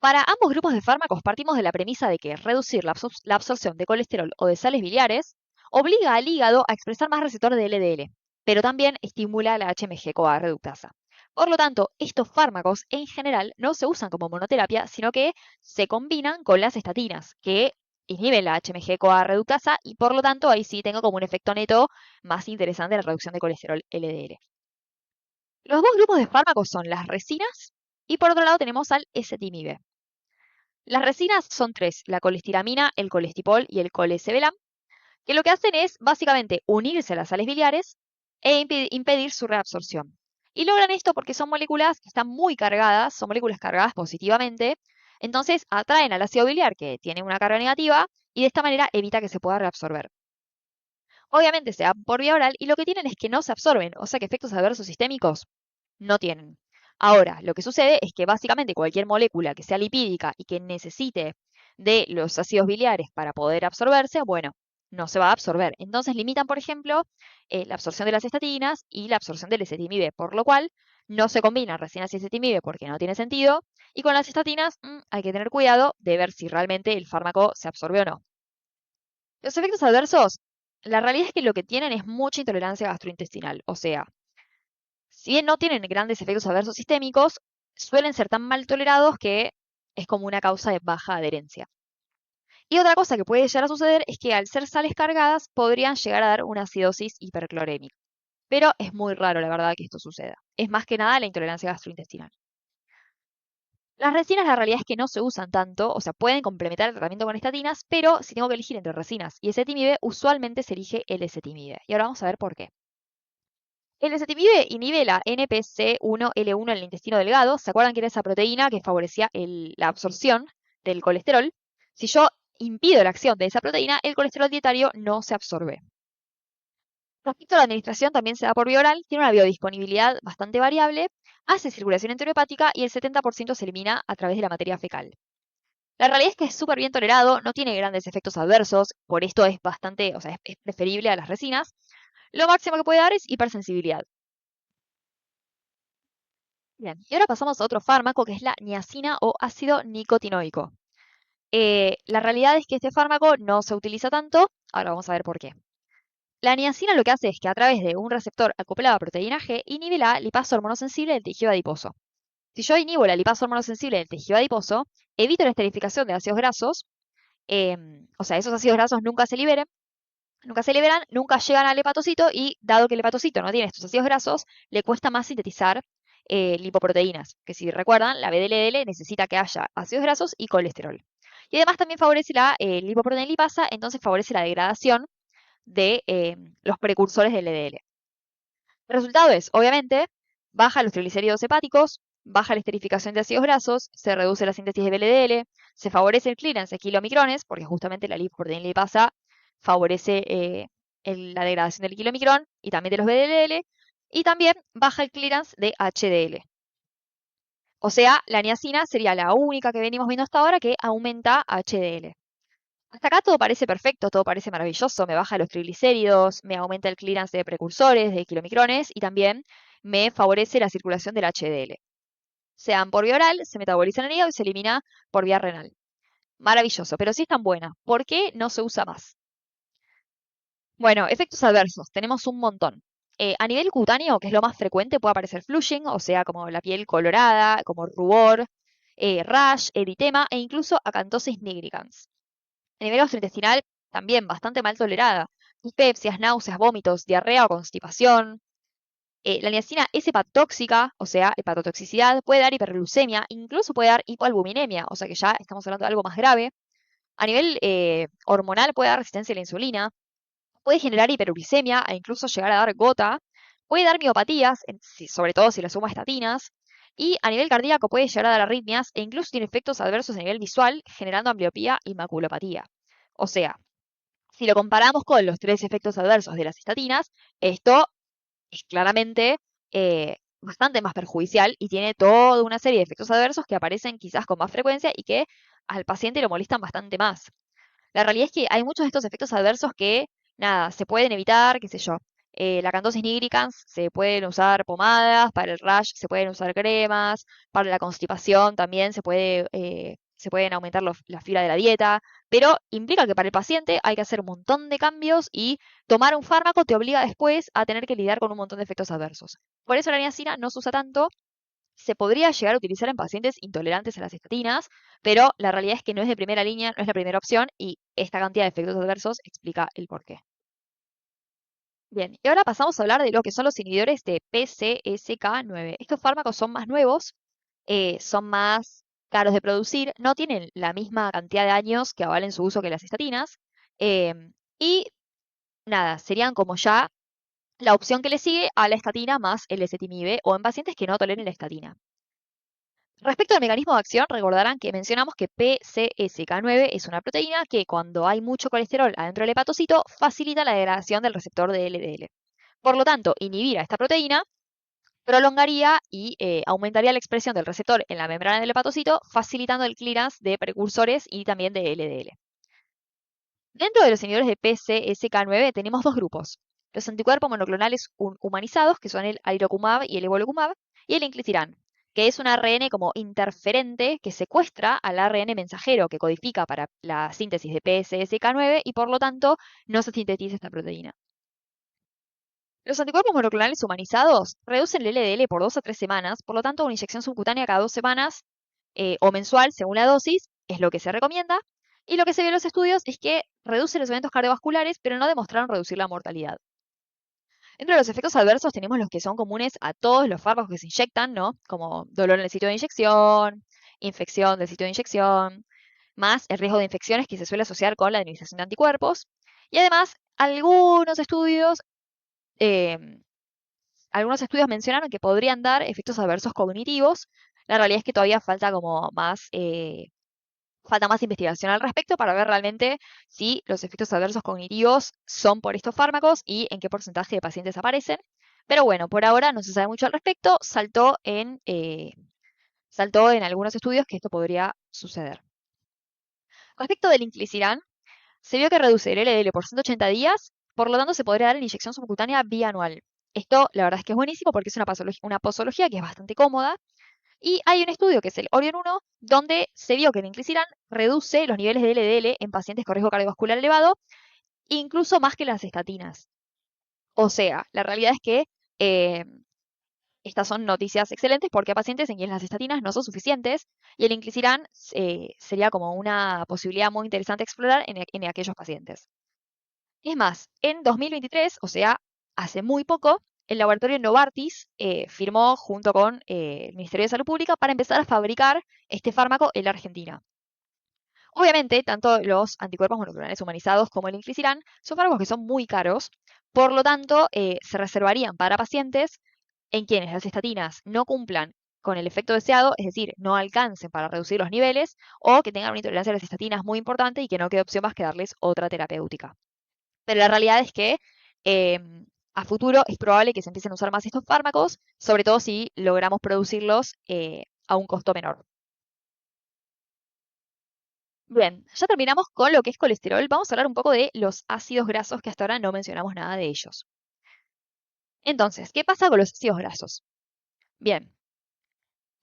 Para ambos grupos de fármacos partimos de la premisa de que reducir la absorción de colesterol o de sales biliares obliga al hígado a expresar más receptores de LDL, pero también estimula la HMG-CoA reductasa. Por lo tanto, estos fármacos en general no se usan como monoterapia, sino que se combinan con las estatinas, que inhiben la HMG-CoA reductasa y por lo tanto ahí sí tengo como un efecto neto más interesante la reducción de colesterol LDL. Los dos grupos de fármacos son las resinas y por otro lado tenemos al ezetimibe. Las resinas son tres, la colestiramina, el colestipol y el colesevelam, que lo que hacen es básicamente unirse a las sales biliares e impedir su reabsorción. Y logran esto porque son moléculas que están muy cargadas, son moléculas cargadas positivamente, entonces atraen al ácido biliar que tiene una carga negativa y de esta manera evita que se pueda reabsorber. Obviamente se dan por vía oral y lo que tienen es que no se absorben, o sea que efectos adversos sistémicos no tienen. Ahora, lo que sucede es que básicamente cualquier molécula que sea lipídica y que necesite de los ácidos biliares para poder absorberse, bueno, no se va a absorber. Entonces limitan, por ejemplo, la absorción de las estatinas y la absorción del ezetimibe, por lo cual no se combinan resinas y ezetimibe porque no tiene sentido. Y con las estatinas hay que tener cuidado de ver si realmente el fármaco se absorbe o no. Los efectos adversos, la realidad es que lo que tienen es mucha intolerancia gastrointestinal. O sea, si bien no tienen grandes efectos adversos sistémicos, suelen ser tan mal tolerados que es como una causa de baja adherencia. Y otra cosa que puede llegar a suceder es que al ser sales cargadas podrían llegar a dar una acidosis hiperclorémica. Pero es muy raro, la verdad, que esto suceda. Es más que nada la intolerancia gastrointestinal. Las resinas, la realidad es que no se usan tanto, o sea, pueden complementar el tratamiento con estatinas, pero si tengo que elegir entre resinas y ezetimibe, usualmente se elige el ezetimibe. Y ahora vamos a ver por qué. El ezetimibe inhibe la NPC1L1 en el intestino delgado. ¿Se acuerdan que era esa proteína que favorecía la absorción del colesterol? Si yo impido la acción de esa proteína, el colesterol dietario no se absorbe. Respecto a la administración, también se da por vía oral, tiene una biodisponibilidad bastante variable, hace circulación enterohepática y el 70% se elimina a través de la materia fecal. La realidad es que es súper bien tolerado, no tiene grandes efectos adversos, por esto es bastante, o sea, es preferible a las resinas. Lo máximo que puede dar es hipersensibilidad. Bien, y ahora pasamos a otro fármaco que es la niacina o ácido nicotinoico. La realidad es que este fármaco no se utiliza tanto, ahora vamos a ver por qué. La niacina lo que hace es que a través de un receptor acoplado a proteína G inhibe la lipasa hormonosensible del tejido adiposo. Si yo inhibo la lipasa hormonosensible del tejido adiposo, evito la esterificación de ácidos grasos, o sea, esos ácidos grasos nunca se liberan, nunca llegan al hepatocito y dado que el hepatocito no tiene estos ácidos grasos, le cuesta más sintetizar lipoproteínas, que si recuerdan, la VDLL necesita que haya ácidos grasos y colesterol. Y además también favorece la lipoproteína lipasa, entonces favorece la degradación de los precursores del LDL. El resultado es, obviamente, baja los triglicéridos hepáticos, baja la esterificación de ácidos grasos, se reduce la síntesis de VLDL, se favorece el clearance de kilomicrones, porque justamente la lipoproteína lipasa favorece la degradación del kilomicrón y también de los VLDL, y también baja el clearance de HDL. O sea, la niacina sería la única que venimos viendo hasta ahora que aumenta HDL. Hasta acá todo parece perfecto, todo parece maravilloso, me baja los triglicéridos, me aumenta el clearance de precursores, de kilomicrones y también me favorece la circulación del HDL. Se dan por vía oral, se metabolizan en el hígado y se elimina por vía renal. Maravilloso, pero si es tan buena, ¿por qué no se usa más? Bueno, efectos adversos, tenemos un montón. A nivel cutáneo, que es lo más frecuente, puede aparecer flushing, o sea, como la piel colorada, como rubor, rash, eritema e incluso acantosis nigricans. A nivel gastrointestinal, también bastante mal tolerada. Dispepsias, náuseas, vómitos, diarrea o constipación. La niacina es hepatotóxica, o sea, hepatotoxicidad, puede dar hiperglucemia, incluso puede dar hipoalbuminemia, o sea que ya estamos hablando de algo más grave. A nivel hormonal puede dar resistencia a la insulina, puede generar hiperuricemia e incluso llegar a dar gota, puede dar miopatías, sobre todo si le suma estatinas, y a nivel cardíaco puede llegar a dar arritmias e incluso tiene efectos adversos a nivel visual, generando ambliopía y maculopatía. O sea, si lo comparamos con los tres efectos adversos de las estatinas, esto es claramente bastante más perjudicial y tiene toda una serie de efectos adversos que aparecen quizás con más frecuencia y que al paciente lo molestan bastante más. La realidad es que hay muchos de estos efectos adversos que, nada, se pueden evitar, qué sé yo. La acantosis nigricans se pueden usar pomadas, para el rash se pueden usar cremas, para la constipación también se pueden aumentar la fibra de la dieta, pero implica que para el paciente hay que hacer un montón de cambios y tomar un fármaco te obliga después a tener que lidiar con un montón de efectos adversos. Por eso la niacina no se usa tanto, se podría llegar a utilizar en pacientes intolerantes a las estatinas, pero la realidad es que no es de primera línea, no es la primera opción y esta cantidad de efectos adversos explica el porqué. Bien, y ahora pasamos a hablar de lo que son los inhibidores de PCSK9. Estos fármacos son más nuevos, son más caros de producir, no tienen la misma cantidad de años que avalen su uso que las estatinas, y nada, serían como ya la opción que le sigue a la estatina más el ezetimibe o en pacientes que no toleren la estatina. Respecto al mecanismo de acción, recordarán que mencionamos que PCSK9 es una proteína que cuando hay mucho colesterol adentro del hepatocito facilita la degradación del receptor de LDL. Por lo tanto, inhibir a esta proteína prolongaría y aumentaría la expresión del receptor en la membrana del hepatocito, facilitando el clearance de precursores y también de LDL. Dentro de los inhibidores de PCSK9 tenemos dos grupos. los anticuerpos monoclonales humanizados, que son el alirocumab y el evolocumab, y el inclisiran, que es un ARN como interferente que secuestra al ARN mensajero que codifica para la síntesis de PSSK9 y por lo tanto no se sintetiza esta proteína. Los anticuerpos monoclonales humanizados reducen el LDL por 2 a 3 semanas, por lo tanto una inyección subcutánea cada 2 semanas o mensual según la dosis es lo que se recomienda. Y lo que se vio en los estudios es que reduce los eventos cardiovasculares, pero no demostraron reducir la mortalidad. Entre los efectos adversos tenemos los que son comunes a todos los fármacos que se inyectan, ¿no? Como dolor en el sitio de inyección, infección del sitio de inyección, más el riesgo de infecciones que se suele asociar con la administración de anticuerpos. Y además, eh, algunos estudios mencionaron que podrían dar efectos adversos cognitivos. La realidad es que todavía falta más investigación al respecto para ver realmente si los efectos adversos cognitivos son por estos fármacos y en qué porcentaje de pacientes aparecen. Pero bueno, por ahora no se sabe mucho al respecto. Saltó en algunos estudios que esto podría suceder. Respecto del inclisiran, se vio que reduce el LDL por 180 días, por lo tanto se podría dar en inyección subcutánea bianual. Esto la verdad es que es buenísimo porque es una posología que es bastante cómoda. Y hay un estudio que es el Orion 1, donde se vio que el inclisiran reduce los niveles de LDL en pacientes con riesgo cardiovascular elevado, incluso más que las estatinas. O sea, la realidad es que eh, estas son noticias excelentes porque hay pacientes en quienes las estatinas no son suficientes y el inclisiran sería como una posibilidad muy interesante explorar en aquellos pacientes. Es más, en 2023, o sea, hace muy poco, el laboratorio Novartis firmó junto con el Ministerio de Salud Pública para empezar a fabricar este fármaco en la Argentina. Obviamente, tanto los anticuerpos monoclonales humanizados como el inclisiran son fármacos que son muy caros, por lo tanto, se reservarían para pacientes en quienes las estatinas no cumplan con el efecto deseado, es decir, no alcancen para reducir los niveles o que tengan una intolerancia a las estatinas muy importante y que no quede opción más que darles otra terapéutica. Pero la realidad es que a futuro es probable que se empiecen a usar más estos fármacos, sobre todo si logramos producirlos a un costo menor. Bien, ya terminamos con lo que es colesterol. Vamos a hablar un poco de los ácidos grasos, que hasta ahora no mencionamos nada de ellos. Entonces, ¿qué pasa con los ácidos grasos? Bien,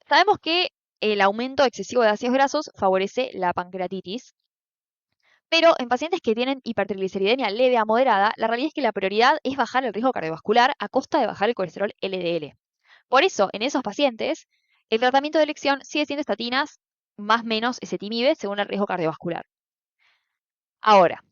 sabemos que el aumento excesivo de ácidos grasos favorece la pancreatitis, pero en pacientes que tienen hipertrigliceridemia leve a moderada, la realidad es que la prioridad es bajar el riesgo cardiovascular a costa de bajar el colesterol LDL. Por eso, en esos pacientes, el tratamiento de elección sigue siendo estatinas más menos ezetimibe según el riesgo cardiovascular. Ahora,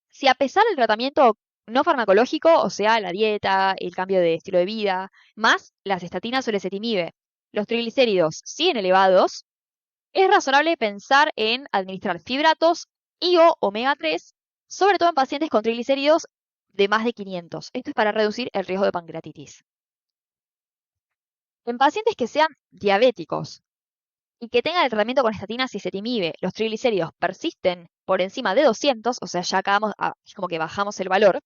si a pesar del tratamiento no farmacológico, o sea, la dieta, el cambio de estilo de vida, más las estatinas o el ezetimibe, los triglicéridos siguen elevados, es razonable pensar en administrar fibratos y o omega 3, sobre todo en pacientes con triglicéridos de más de 500. Esto es para reducir el riesgo de pancreatitis. En pacientes que sean diabéticos y que tengan el tratamiento con estatinas y ezetimibe, los triglicéridos persisten por encima de 200, o sea, ya como que bajamos el valor,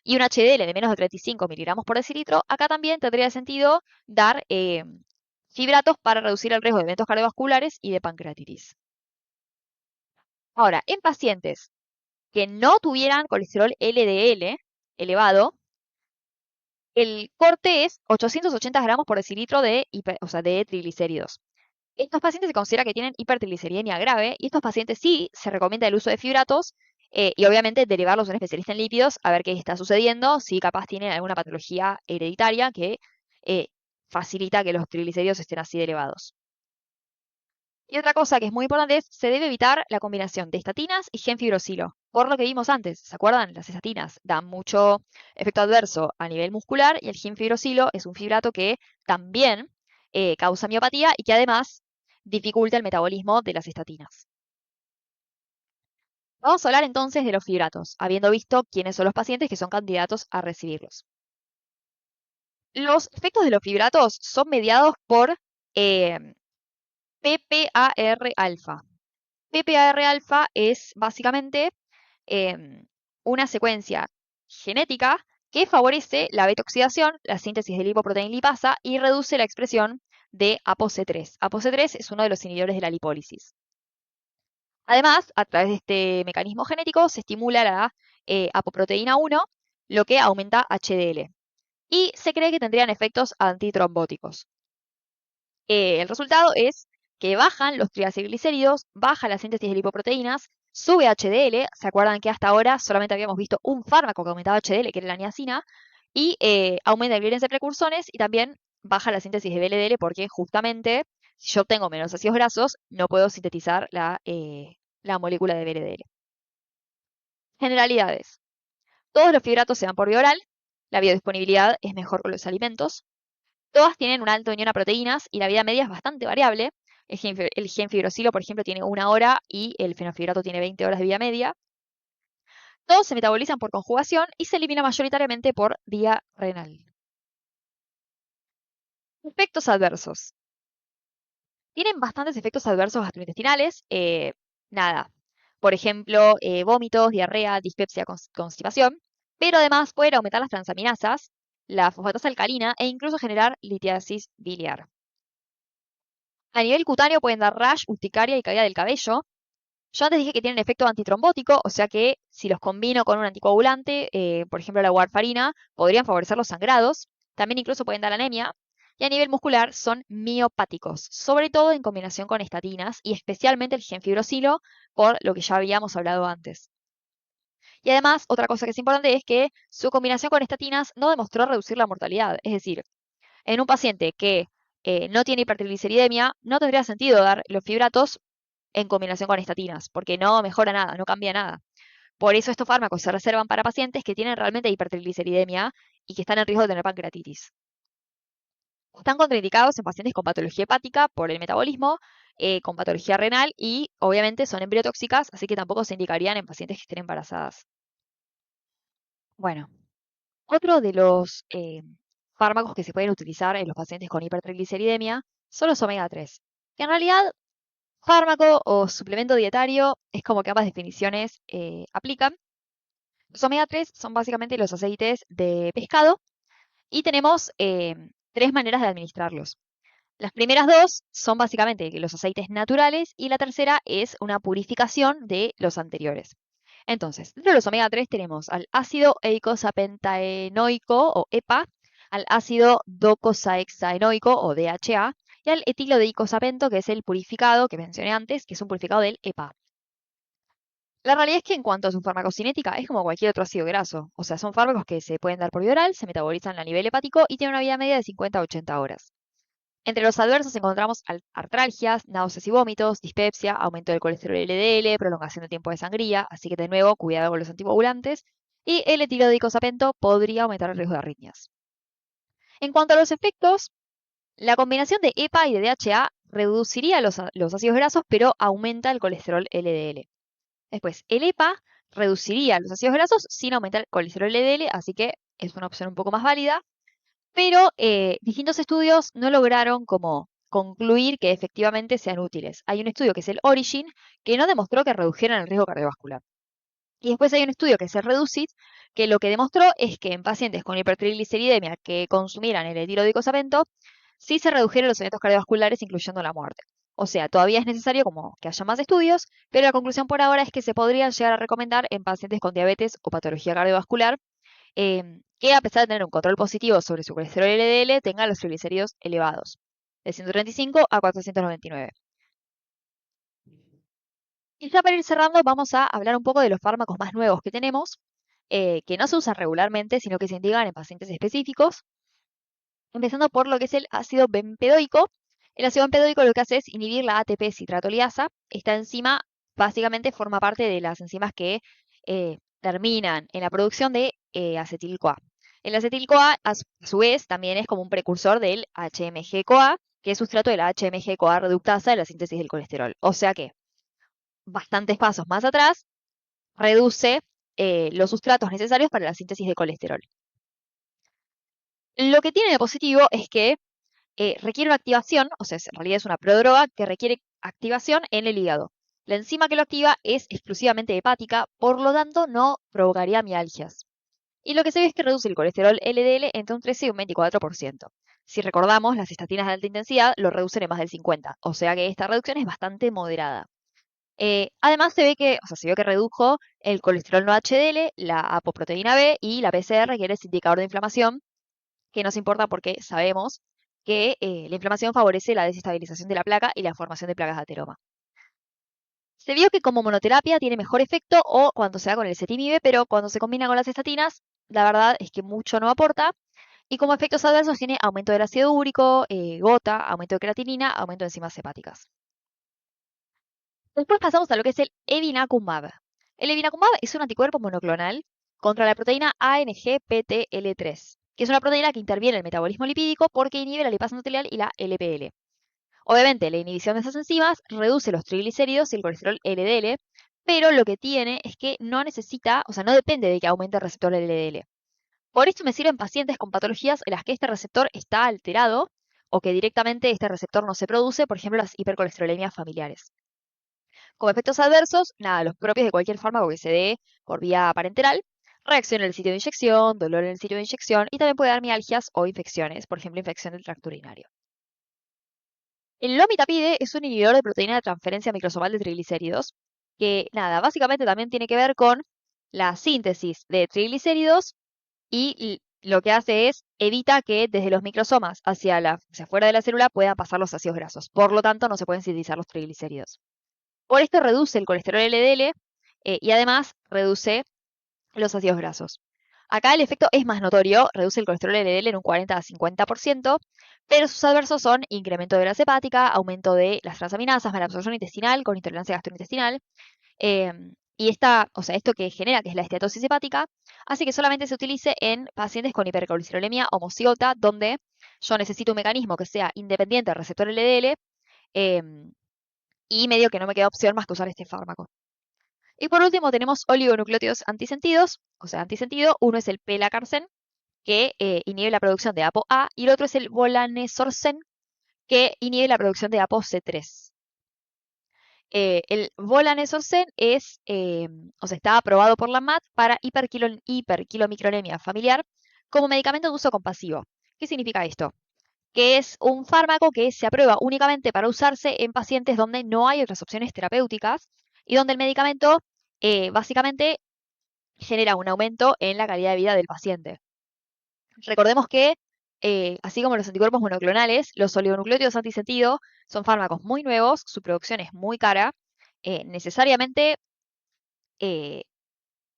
y un HDL de menos de 35 miligramos por decilitro, acá también tendría sentido dar fibratos para reducir el riesgo de eventos cardiovasculares y de pancreatitis. Ahora, en pacientes que no tuvieran colesterol LDL elevado, el corte es 880 gramos por decilitro de triglicéridos. Estos pacientes se considera que tienen hipertrigliceridemia grave y estos pacientes sí se recomienda el uso de fibratos y obviamente derivarlos a un especialista en lípidos a ver qué está sucediendo, si capaz tienen alguna patología hereditaria que facilita que los triglicéridos estén así de elevados. Y otra cosa que es muy importante es, se debe evitar la combinación de estatinas y gemfibrosilo. Por lo que vimos antes, ¿se acuerdan? Las estatinas dan mucho efecto adverso a nivel muscular y el gemfibrosilo es un fibrato que también causa miopatía y que además dificulta el metabolismo de las estatinas. Vamos a hablar entonces de los fibratos, habiendo visto quiénes son los pacientes que son candidatos a recibirlos. Los efectos de los fibratos son mediados por PPAR-alfa. PPAR-alfa es básicamente una secuencia genética que favorece la beta-oxidación, la síntesis de lipoproteína lipasa y reduce la expresión de ApoC3. ApoC3 es uno de los inhibidores de la lipólisis. Además, a través de este mecanismo genético se estimula la apoproteína 1 lo que aumenta HDL. Y se cree que tendrían efectos antitrombóticos. El resultado es que bajan los triglicéridos, baja la síntesis de lipoproteínas, sube HDL. ¿Se acuerdan que hasta ahora solamente habíamos visto un fármaco que aumentaba HDL, que era la niacina? Y aumenta el clearance de precursores y también baja la síntesis de VLDL porque justamente si yo tengo menos ácidos grasos no puedo sintetizar la molécula de VLDL. Generalidades. Todos los fibratos se dan por vía oral. La biodisponibilidad es mejor con los alimentos. Todas tienen un alto unión a proteínas y la vida media es bastante variable. El gen fibrosilo, por ejemplo, tiene 1 hora y el fenofibrato tiene 20 horas de vida media. Todos se metabolizan por conjugación y se eliminan mayoritariamente por vía renal. Efectos adversos. Tienen bastantes efectos adversos gastrointestinales. Nada. Por ejemplo, vómitos, diarrea, dispepsia, constipación. Pero además pueden aumentar las transaminasas, la fosfatasa alcalina e incluso generar litiasis biliar. A nivel cutáneo pueden dar rash, urticaria y caída del cabello. Yo antes dije que tienen efecto antitrombótico, o sea que si los combino con un anticoagulante, por ejemplo la warfarina, podrían favorecer los sangrados. También incluso pueden dar anemia. Y a nivel muscular son miopáticos, sobre todo en combinación con estatinas y especialmente el genfibrosilo, por lo que ya habíamos hablado antes. Y además, otra cosa que es importante es que su combinación con estatinas no demostró reducir la mortalidad. Es decir, en un paciente que no tiene hipertrigliceridemia, no tendría sentido dar los fibratos en combinación con estatinas, porque no mejora nada, no cambia nada. Por eso estos fármacos se reservan para pacientes que tienen realmente hipertrigliceridemia y que están en riesgo de tener pancreatitis. Están contraindicados en pacientes con patología hepática por el metabolismo, con patología renal y obviamente son embriotóxicas, así que tampoco se indicarían en pacientes que estén embarazadas. Bueno, otro de los fármacos que se pueden utilizar en los pacientes con hipertrigliceridemia son los omega 3, que en realidad fármaco o suplemento dietario es como que ambas definiciones aplican. Los omega 3 son básicamente los aceites de pescado y tenemos 3 maneras de administrarlos. Las primeras 2 son básicamente los aceites naturales y la tercera es una purificación de los anteriores. Entonces, dentro de los omega 3 tenemos al ácido eicosapentaenoico o EPA, al ácido docosahexaenoico o DHA y al etilo de eicosapento, que es el purificado que mencioné antes, que es un purificado del EPA. La realidad es que en cuanto a su farmacocinética es como cualquier otro ácido graso, o sea, son fármacos que se pueden dar por vía oral, se metabolizan a nivel hepático y tienen una vida media de 50 a 80 horas. Entre los adversos encontramos artralgias, náuseas y vómitos, dispepsia, aumento del colesterol LDL, prolongación de tiempo de sangría, así que de nuevo, cuidado con los anticoagulantes, y el etilodicosapento podría aumentar el riesgo de arritmias. En cuanto a los efectos, la combinación de EPA y de DHA reduciría los ácidos grasos, pero aumenta el colesterol LDL. Después, el EPA reduciría los ácidos grasos sin aumentar el colesterol LDL, así que es una opción un poco más válida. Pero distintos estudios no lograron como concluir que efectivamente sean útiles. Hay un estudio que es el Origin, que no demostró que redujeran el riesgo cardiovascular. Y después hay un estudio que es el Reducit, que lo que demostró es que en pacientes con hipertrigliceridemia que consumieran el etilodicosapento, sí se redujeron los eventos cardiovasculares, incluyendo la muerte. O sea, todavía es necesario como que haya más estudios, pero la conclusión por ahora es que se podrían llegar a recomendar en pacientes con diabetes o patología cardiovascular que a pesar de tener un control positivo sobre su colesterol LDL, tengan los triglicéridos elevados, de 135 a 499. Y ya para ir cerrando, vamos a hablar un poco de los fármacos más nuevos que tenemos, que no se usan regularmente, sino que se indican en pacientes específicos, empezando por lo que es el ácido bempedoico. El ácido bempedoico lo que hace es inhibir la ATP citratoliasa. Esta enzima básicamente forma parte de las enzimas que terminan en la producción de acetil-CoA. El acetil-CoA, a su vez, también es como un precursor del HMG-CoA, que es sustrato de la HMG-CoA reductasa de la síntesis del colesterol. O sea que, bastantes pasos más atrás, reduce los sustratos necesarios para la síntesis de colesterol. Lo que tiene de positivo es que requiere una activación, o sea, en realidad es una prodroga que requiere activación en el hígado. La enzima que lo activa es exclusivamente hepática, por lo tanto no provocaría mialgias. Y lo que se ve es que reduce el colesterol LDL entre un 13 y un 24%. Si recordamos, las estatinas de alta intensidad lo reducen en más del 50%, o sea que esta reducción es bastante moderada. Además se ve que, o sea, se vio que redujo el colesterol no HDL, la apoproteína B y la PCR, que es indicador de inflamación, que nos importa porque sabemos que la inflamación favorece la desestabilización de la placa y la formación de placas de ateroma. Se vio que como monoterapia tiene mejor efecto o cuando se da con el ezetimibe, pero cuando se combina con las estatinas, la verdad es que mucho no aporta. Y como efectos adversos tiene aumento del ácido úrico, gota, aumento de creatinina, aumento de enzimas hepáticas. Después pasamos a lo que es el evinacumab. El evinacumab es un anticuerpo monoclonal contra la proteína ANGPTL3, que es una proteína que interviene en el metabolismo lipídico porque inhibe la lipasa endotelial y la LPL. Obviamente, la inhibición de esas enzimas reduce los triglicéridos y el colesterol LDL, pero lo que tiene es que no necesita, o sea, no depende de que aumente el receptor LDL. Por esto me sirven pacientes con patologías en las que este receptor está alterado o que directamente este receptor no se produce, por ejemplo, las hipercolesterolemias familiares. Como efectos adversos, nada, los propios de cualquier fármaco que se dé por vía parenteral, reacción en el sitio de inyección, dolor en el sitio de inyección y también puede dar mialgias o infecciones, por ejemplo, infección del tracto urinario. El lomitapide es un inhibidor de proteína de transferencia microsomal de triglicéridos, que nada, básicamente también tiene que ver con la síntesis de triglicéridos y lo que hace es evita que desde los microsomas hacia afuera de la célula puedan pasar los ácidos grasos. Por lo tanto, no se pueden sintetizar los triglicéridos. Por esto reduce el colesterol LDL y además reduce los ácidos grasos. Acá el efecto es más notorio, reduce el colesterol LDL en un 40 a 50%, pero sus adversos son incremento de grasa hepática, aumento de las transaminasas, malabsorción intestinal con intolerancia gastrointestinal, y o sea, esto que genera, que es la esteatosis hepática, hace que solamente se utilice en pacientes con hipercolesterolemia homocigota, donde yo necesito un mecanismo que sea independiente del receptor LDL, y medio que no me queda opción más que usar este fármaco. Y por último tenemos oligonucleótidos antisentidos, o sea, antisentido. Uno es el pelacarsen, que inhibe la producción de ApoA, y el otro es el volanesorsen, que inhibe la producción de ApoC3. El volanesorsen o sea, está aprobado por la MAT para hiperquilomicronemia familiar como medicamento de uso compasivo. ¿Qué significa esto? Que es un fármaco que se aprueba únicamente para usarse en pacientes donde no hay otras opciones terapéuticas y donde el medicamento básicamente genera un aumento en la calidad de vida del paciente. Recordemos que, así como los anticuerpos monoclonales, los oligonucleótidos antisentido son fármacos muy nuevos, su producción es muy cara, necesariamente eh,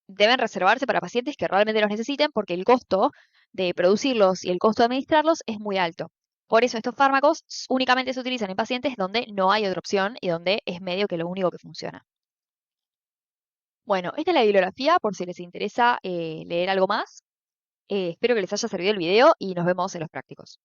deben reservarse para pacientes que realmente los necesiten porque el costo de producirlos y el costo de administrarlos es muy alto. Por eso estos fármacos únicamente se utilizan en pacientes donde no hay otra opción y donde es medio que lo único que funciona. Bueno, esta es la bibliografía por si les interesa leer algo más. Espero que les haya servido el video y nos vemos en los prácticos.